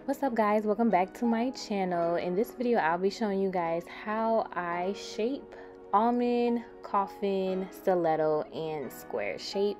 What's up guys, welcome back to my channel. In this video I'll be showing you guys how I shape almond, coffin, stiletto, and square shape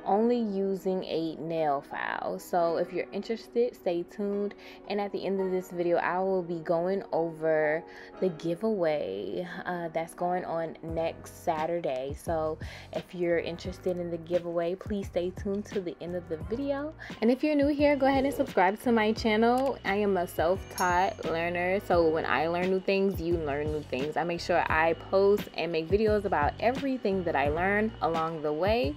only using a nail file. So if you're interested, stay tuned, and at the end of this video I will be going over the giveaway that's going on next Saturday. So if you're interested in the giveaway, please stay tuned to the end of the video. And if you're new here, go ahead and subscribe to my channel. I am a self-taught learner, so when I learn new things, you learn new things. I make sure I post and make videos about everything that I learn along the way.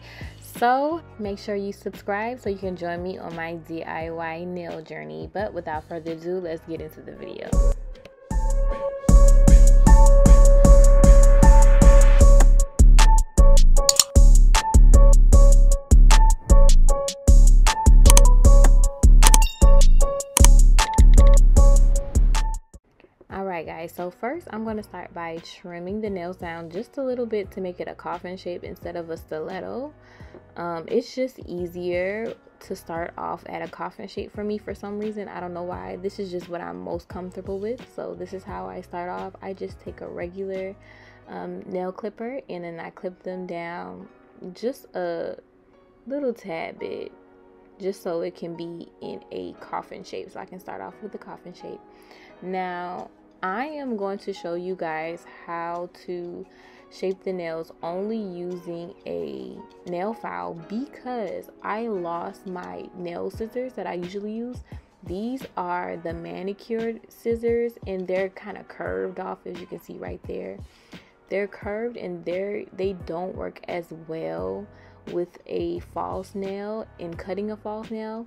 So make sure you subscribe so you can join me on my DIY nail journey. But without further ado, let's get into the video. Alright guys, so first I'm going to start by trimming the nails down just a little bit to make it a coffin shape instead of a stiletto. It's just easier to start off at a coffin shape for me for some reason. I don't know why. This is just what I'm most comfortable with, so this is how I start off. I just take a regular nail clipper and then I clip them down just a little tad bit, just so it can be in a coffin shape, so I can start off with the coffin shape. Now I am going to show you guys how to shape the nails only using a nail file because I lost my nail scissors that I usually use. These are the manicured scissors and they're kind of curved off, as you can see right there. They're curved and they don't work as well with a false nail and cutting a false nail.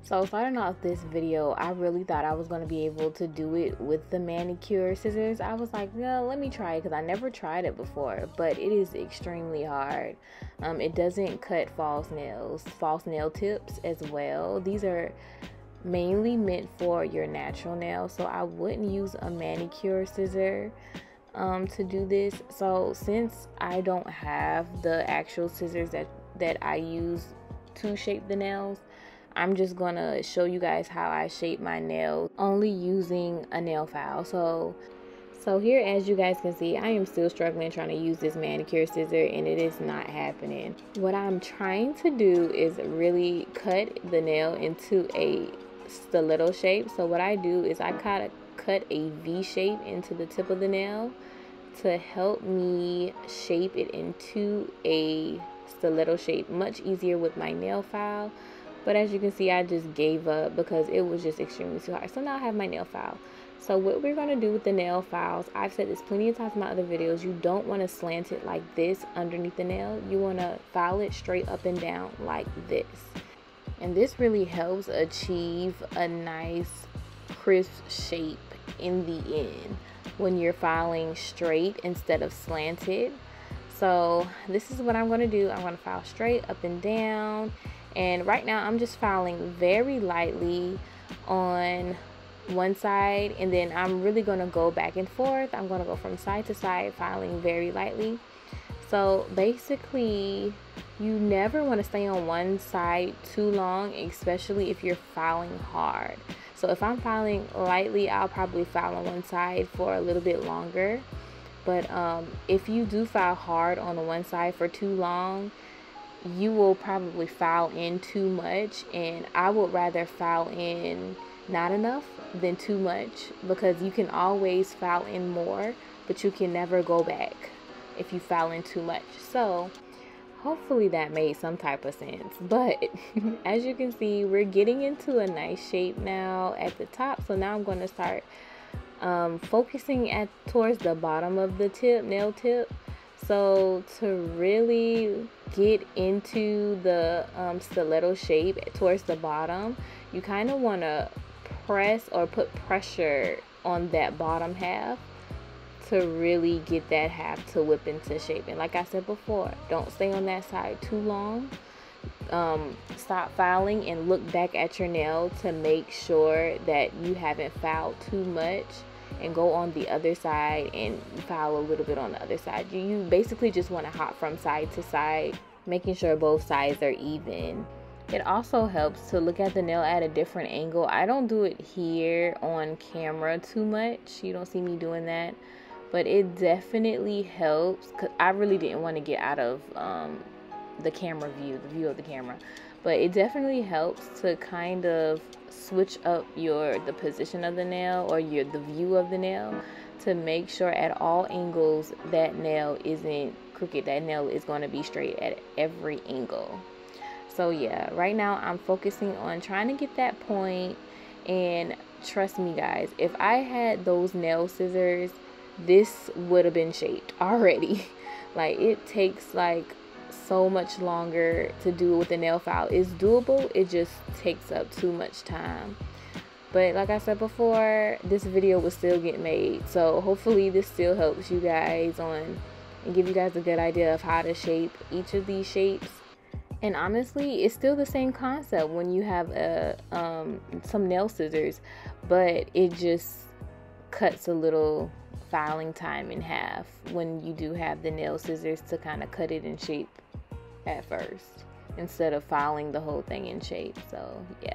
So starting off this video, I really thought I was going to be able to do it with the manicure scissors. I was like, well, let me try it because I never tried it before, but it is extremely hard. It doesn't cut false nails, false nail tips as well. These are mainly meant for your natural nails, so I wouldn't use a manicure scissor to do this. So since I don't have the actual scissors that I use to shape the nails, I'm just gonna show you guys how I shape my nails only using a nail file. So here, as you guys can see, I am still struggling trying to use this manicure scissor and it is not happening. What I'm trying to do is really cut the nail into a stiletto shape. So what I do is I kind of cut a V shape into the tip of the nail to help me shape it into a stiletto shape. Much easier with my nail file. But as you can see, I just gave up because it was just extremely too hard. So now I have my nail file. So what we're going to do with the nail files, I've said this plenty of times in my other videos, you don't want to slant it like this underneath the nail. You want to file it straight up and down like this. And this really helps achieve a nice crisp shape in the end when you're filing straight instead of slanted. So this is what I'm going to do. I'm going to file straight up and down. And right now I'm just filing very lightly on one side, and then I'm really going to go back and forth. I'm going to go from side to side, filing very lightly. So basically you never want to stay on one side too long, especially if you're filing hard. So if I'm filing lightly, I'll probably file on one side for a little bit longer. But if you do file hard on the one side for too long, you will probably file in too much, and I would rather file in not enough than too much, because you can always file in more, but you can never go back if you file in too much. So hopefully that made some type of sense. But as you can see, we're getting into a nice shape now at the top. So now I'm going to start focusing towards the bottom of the tip, nail tip. So to really get into the stiletto shape towards the bottom, you kind of want to press or put pressure on that bottom half to really get that half to whip into shape. And like I said before, don't stay on that side too long. Stop filing and look back at your nail to make sure that you haven't filed too much, and go on the other side and file a little bit on the other side. You basically just want to hop from side to side, making sure both sides are even. It also helps to look at the nail at a different angle. I don't do it here on camera too much. You don't see me doing that. But it definitely helps, because I really didn't want to get out of the camera view, the view of the camera. But it definitely helps to kind of switch up the position of the nail, or the view of the nail, to make sure at all angles that nail isn't crooked. That nail is going to be straight at every angle. So yeah, right now I'm focusing on trying to get that point. And trust me guys, if I had those nail scissors, this would have been shaped already. Like, it takes like so much longer to do it with a nail file. It's doable, it just takes up too much time. But like I said before, this video will still get made, so hopefully this still helps you guys and give you guys a good idea of how to shape each of these shapes. And honestly, it's still the same concept when you have some nail scissors, but it just cuts a little filing time in half when you do have the nail scissors to kind of cut it in shape at first, instead of filing the whole thing in shape. So yeah.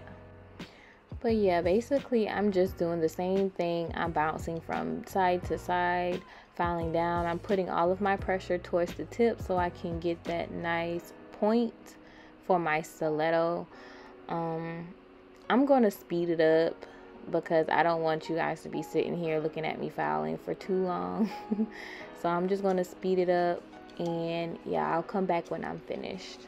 But yeah, basically I'm just doing the same thing. I'm bouncing from side to side, filing down. I'm putting all of my pressure towards the tip so I can get that nice point for my stiletto. I'm going to speed it up because I don't want you guys to be sitting here looking at me filing for too long. So I'm just going to speed it up, and yeah, I'll come back when I'm finished.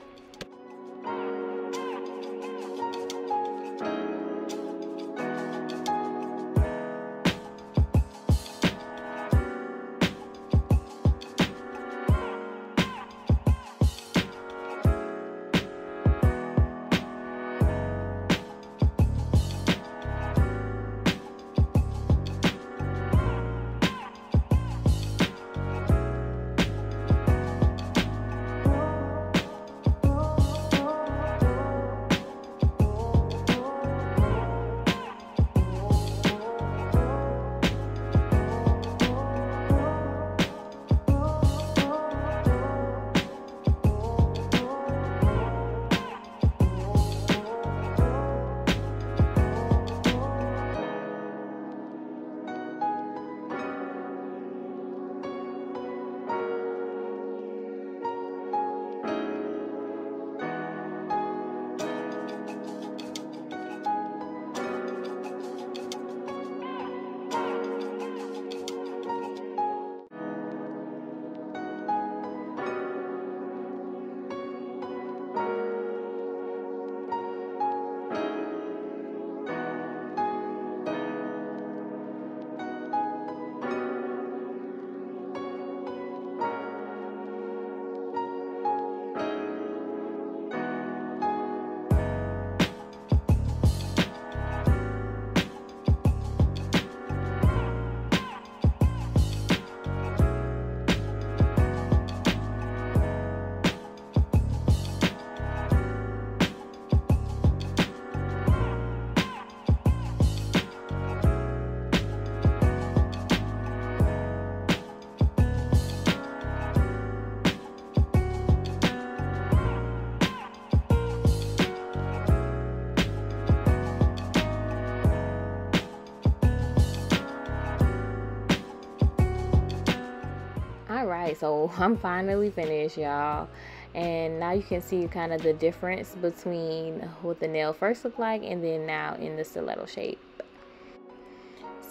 Alright, so I'm finally finished, y'all, and now you can see kind of the difference between what the nail first looked like and then now in the stiletto shape.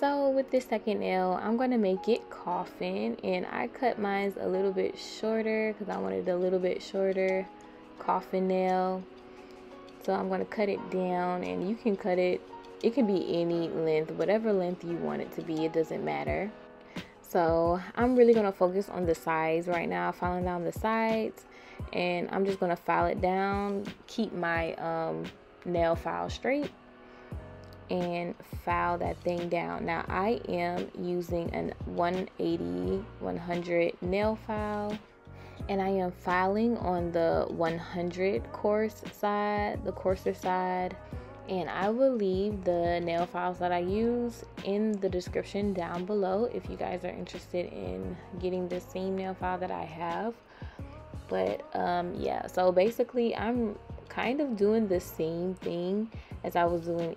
So with this second nail, I'm going to make it coffin, and I cut mine a little bit shorter because I wanted a little bit shorter coffin nail. So I'm going to cut it down, and you can cut it, it can be any length, whatever length you want it to be, it doesn't matter. So I'm really going to focus on the sides right now, filing down the sides, and I'm just going to file it down, keep my nail file straight, and file that thing down. Now I am using an 180/100 nail file, and I am filing on the 100 coarse side, the coarser side. And I will leave the nail files that I use in the description down below if you guys are interested in getting the same nail file that I have. But yeah, so basically I'm kind of doing the same thing as I was doing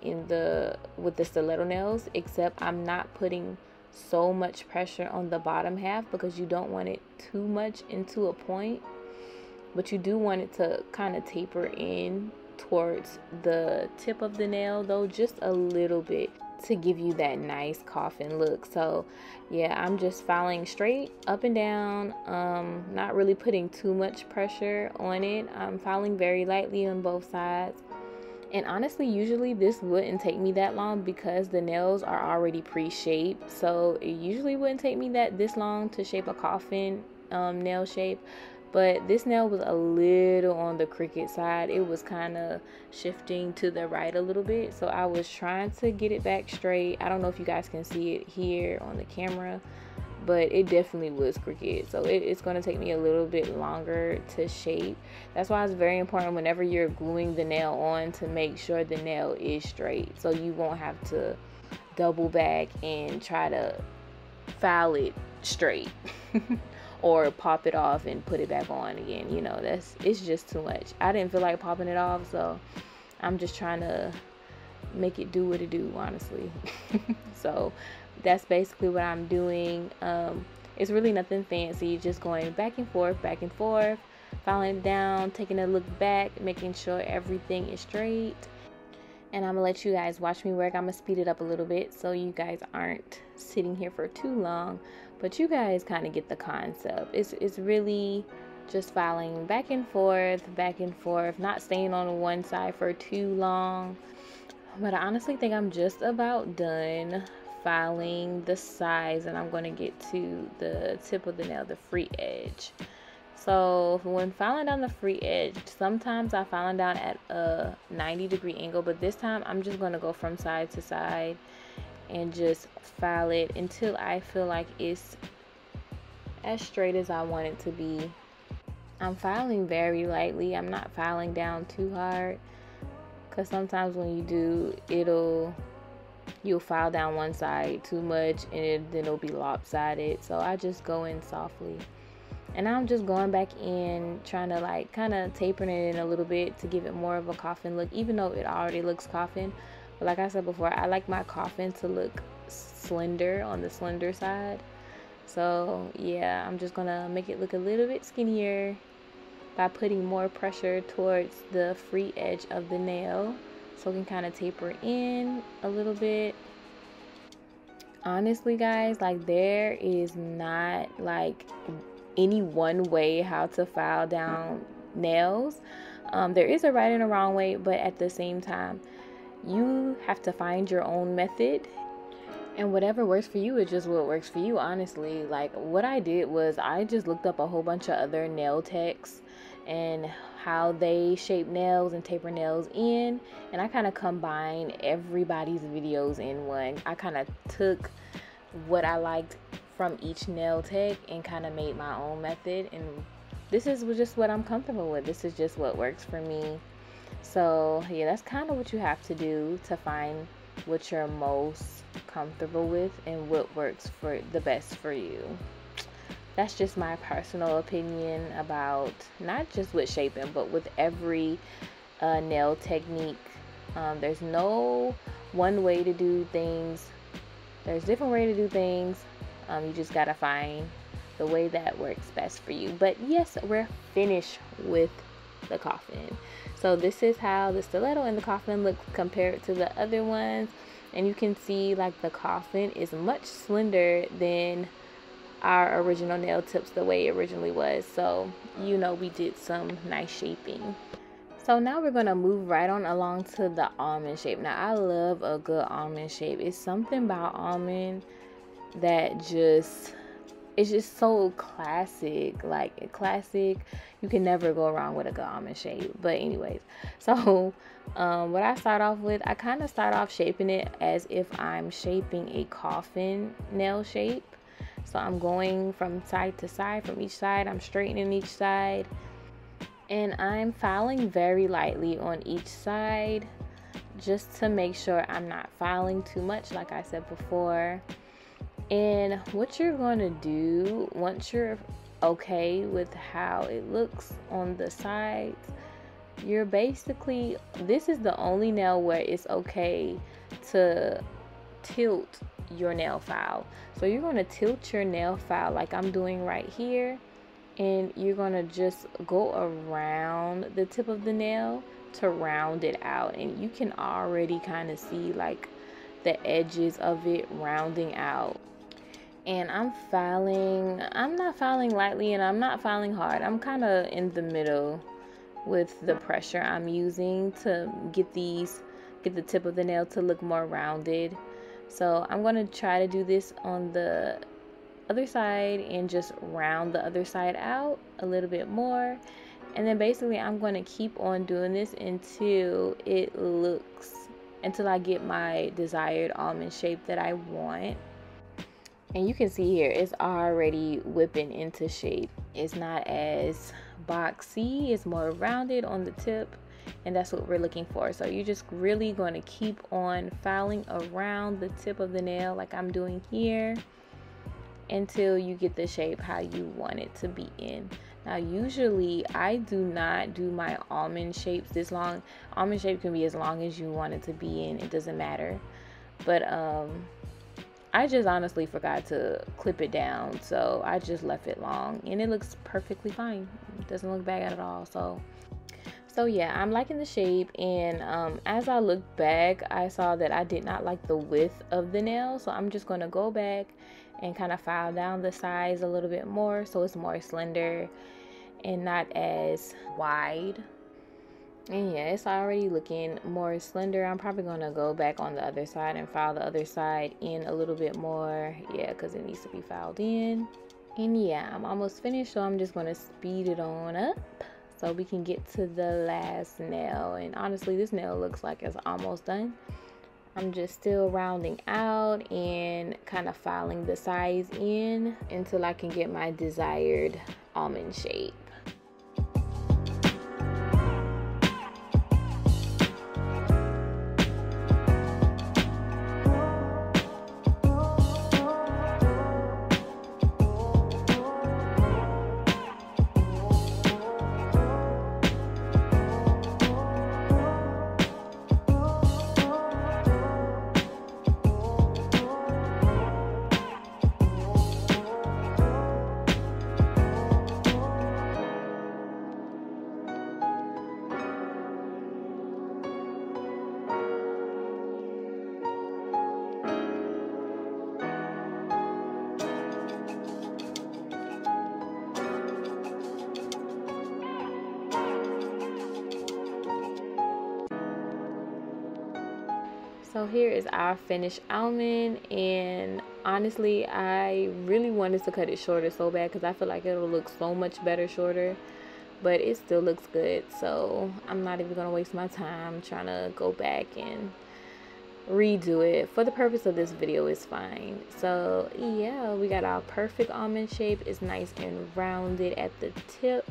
with the stiletto nails, except I'm not putting so much pressure on the bottom half because you don't want it too much into a point, but you do want it to kind of taper in towards the tip of the nail, though, just a little bit, to give you that nice coffin look. So yeah, I'm just filing straight up and down, not really putting too much pressure on it. I'm filing very lightly on both sides. And honestly, usually this wouldn't take me that long because the nails are already pre-shaped. So it usually wouldn't take me this long to shape a coffin nail shape. But this nail was a little on the crooked side. It was kind of shifting to the right a little bit. So I was trying to get it back straight. I don't know if you guys can see it here on the camera, but it definitely was crooked. So it's going to take me a little bit longer to shape. That's why it's very important whenever you're gluing the nail on to make sure the nail is straight, so you won't have to double back and try to file it straight or pop it off and put it back on again. You know, it's just too much. I didn't feel like popping it off, so I'm just trying to make it do what it do, honestly. So that's basically what I'm doing. It's really nothing fancy, just going back and forth, filing it down, taking a look back, making sure everything is straight. And I'm gonna let you guys watch me work. I'm gonna speed it up a little bit so you guys aren't sitting here for too long, but you guys kind of get the concept. It's really just filing back and forth, not staying on one side for too long. But I honestly think I'm just about done filing the sides, and I'm going to get to the tip of the nail, the free edge. So when filing down the free edge, sometimes I file down at a 90-degree angle, but this time I'm just going to go from side to side and just file it until I feel like it's as straight as I want it to be. I'm filing very lightly. I'm not filing down too hard, because sometimes when you do, you'll file down one side too much and then it'll be lopsided. So I just go in softly. And I'm just going back in, trying to like kind of tapering it in a little bit to give it more of a coffin look, even though it already looks coffin. But like I said before, I like my coffin to look slender, on the slender side. So yeah, I'm just gonna make it look a little bit skinnier by putting more pressure towards the free edge of the nail, so it can kind of taper in a little bit. Honestly guys, like there is not like any one way how to file down nails. There is a right and a wrong way, but at the same time you have to find your own method, and whatever works for you is just what works for you, honestly. Like what I did was I just looked up a whole bunch of other nail techs and how they shape nails and taper nails in, and I kind of combined everybody's videos in one. I kind of took what I liked from each nail tech and kind of made my own method, and this is just what I'm comfortable with. This is just what works for me. So yeah, that's kind of what you have to do to find what you're most comfortable with and what works for the best for you. That's just my personal opinion about not just with shaping, but with every nail technique. There's no one way to do things. There's different ways to do things. You just gotta find the way that works best for you. But yes, we're finished with the coffin. So this is how the stiletto and the coffin look compared to the other ones. And you can see like the coffin is much slender than our original nail tips, the way it originally was. So you know, we did some nice shaping. So now we're gonna move right on along to the almond shape. Now I love a good almond shape. It's something about almond that it's just so classic. Like classic, you can never go wrong with a good almond shape. But anyways, so what I start off with, I kind of start off shaping it as if I'm shaping a coffin nail shape. So I'm going from side to side, from each side. I'm straightening each side, and I'm filing very lightly on each side just to make sure I'm not filing too much, like I said before. And what you're going to do once you're okay with how it looks on the sides, you're basically, this is the only nail where it's okay to tilt your nail file. So you're going to tilt your nail file like I'm doing right here, and you're going to just go around the tip of the nail to round it out. And you can already kind of see like the edges of it rounding out. And I'm not filing lightly and I'm not filing hard. I'm kind of in the middle with the pressure I'm using to get the tip of the nail to look more rounded. So I'm going to try to do this on the other side and just round the other side out a little bit more. And then basically I'm going to keep on doing this until I get my desired almond shape that I want. And you can see here, it's already whipping into shape. It's not as boxy, it's more rounded on the tip, and that's what we're looking for. So you're just really going to keep on filing around the tip of the nail like I'm doing here until you get the shape how you want it to be in. Now usually I do not do my almond shapes this long. Almond shape can be as long as you want it to be in, it doesn't matter. But I just honestly forgot to clip it down, so I just left it long and it looks perfectly fine. It doesn't look bad at all. So yeah, I'm liking the shape, and as I looked back, I saw that I did not like the width of the nail, so I'm just going to go back and kind of file down the size a little bit more so it's more slender and not as wide. And yeah, it's already looking more slender. I'm probably going to go back on the other side and file the other side in a little bit more. Yeah, because it needs to be filed in. And yeah, I'm almost finished, so I'm just going to speed it on up so we can get to the last nail. And honestly, this nail looks like it's almost done. I'm just still rounding out and kind of filing the size in until I can get my desired almond shape. So here is our finished almond, and honestly I really wanted to cut it shorter so bad because I feel like it'll look so much better shorter, but it still looks good, so I'm not even gonna waste my time trying to go back and redo it. For the purpose of this video, it's fine. So yeah, we got our perfect almond shape. It's nice and rounded at the tip,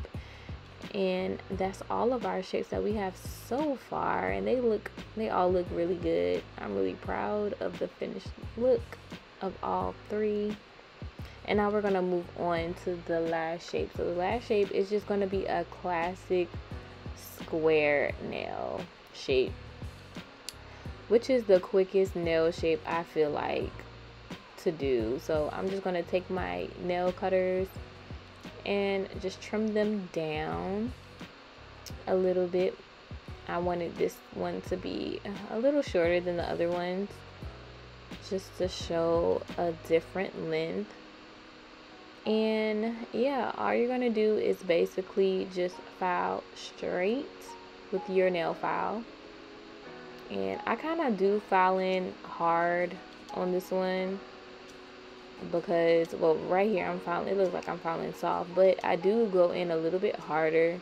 and that's all of our shapes that we have so far, and they all look really good. I'm really proud of the finished look of all three. And now we're gonna move on to the last shape. So the last shape is just gonna be a classic square nail shape, which is the quickest nail shape I feel like to do. So I'm just gonna take my nail cutters and just trim them down a little bit. I wanted this one to be a little shorter than the other ones, just to show a different length. And yeah, all you're gonna do is basically just file straight with your nail file. And I kind of do file in hard on this one because, well, right here I'm filing, it looks like I'm filing soft, but I do go in a little bit harder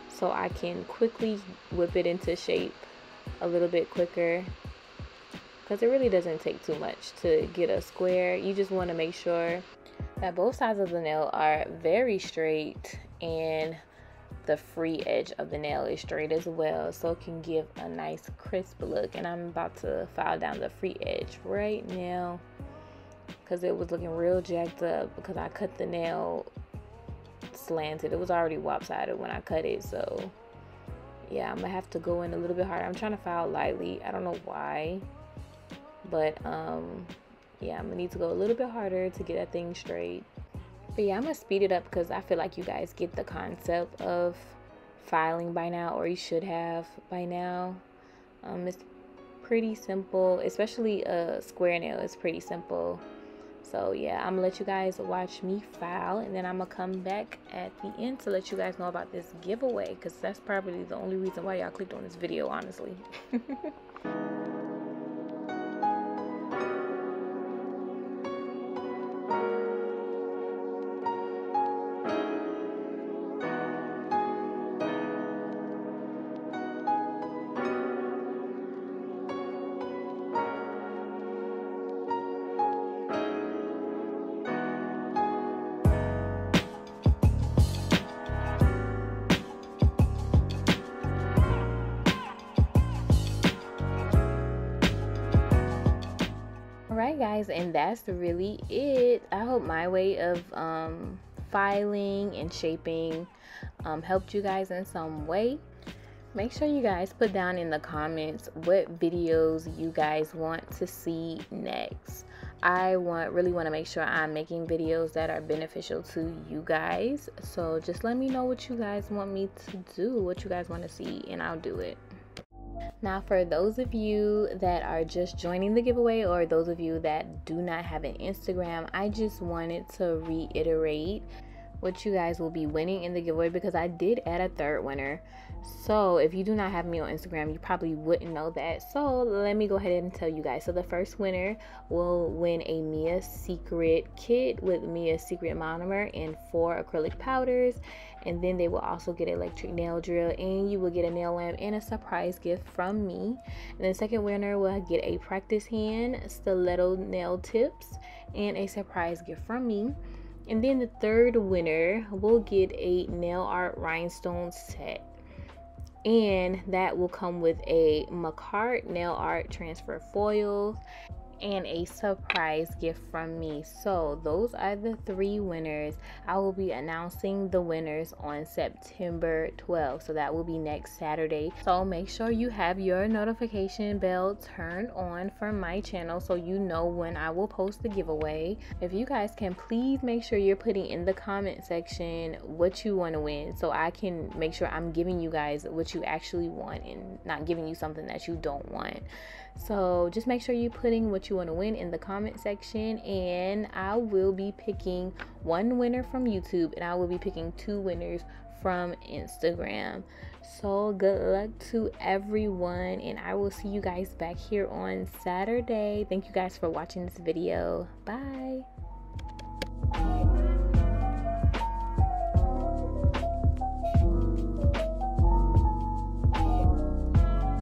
so I can quickly whip it into shape a little bit quicker, because it really doesn't take too much to get a square. You just want to make sure that both sides of the nail are very straight and the free edge of the nail is straight as well, so it can give a nice crisp look. And I'm about to file down the free edge right now because it was looking real jacked up because I cut the nail slanted. It was already lopsided when I cut it, so yeah, I'm gonna have to go in a little bit harder. I'm trying to file lightly. I don't know why, but yeah, I'm gonna need to go a little bit harder to get that thing straight. But yeah, I'm gonna speed it up because I feel like you guys get the concept of filing by now, or you should have by now. It's pretty simple, especially a square nail. It's pretty simple. So yeah, I'm gonna let you guys watch me file, and then I'm gonna come back at the end to let you guys know about this giveaway, because that's probably the only reason why y'all clicked on this video, honestly. Alright guys, and that's really it. I hope my way of filing and shaping helped you guys in some way. Make sure you guys put down in the comments what videos you guys want to see next. I really want to make sure I'm making videos that are beneficial to you guys. So just let me know what you guys want me to do, what you guys want to see, and I'll do it. Now, for those of you that are just joining the giveaway, or those of you that do not have an Instagram, I just wanted to reiterate what you guys will be winning in the giveaway, because I did add a third winner. So if you do not have me on Instagram, you probably wouldn't know that. So let me go ahead and tell you guys. So the first winner will win a Mia Secret kit with Mia Secret monomer and 4 acrylic powders, and then they will also get an electric nail drill, and you will get a nail lamp and a surprise gift from me. And the second winner will get a practice hand, stiletto nail tips, and a surprise gift from me. And then the third winner will get a nail art rhinestone set, and that will come with a Macart nail art transfer foil and a surprise gift from me. So those are the 3 winners. I will be announcing the winners on September 12th, so that will be next Saturday. So make sure you have your notification bell turned on for my channel so you know when I will post the giveaway. If you guys can please make sure you're putting in the comment section what you want to win, so I can make sure I'm giving you guys what you actually want and not giving you something that you don't want. So just make sure you're putting what you want to win in the comment section, and I will be picking 1 winner from YouTube, and I will be picking 2 winners from Instagram. So good luck to everyone, and I will see you guys back here on Saturday. Thank you guys for watching this video. Bye.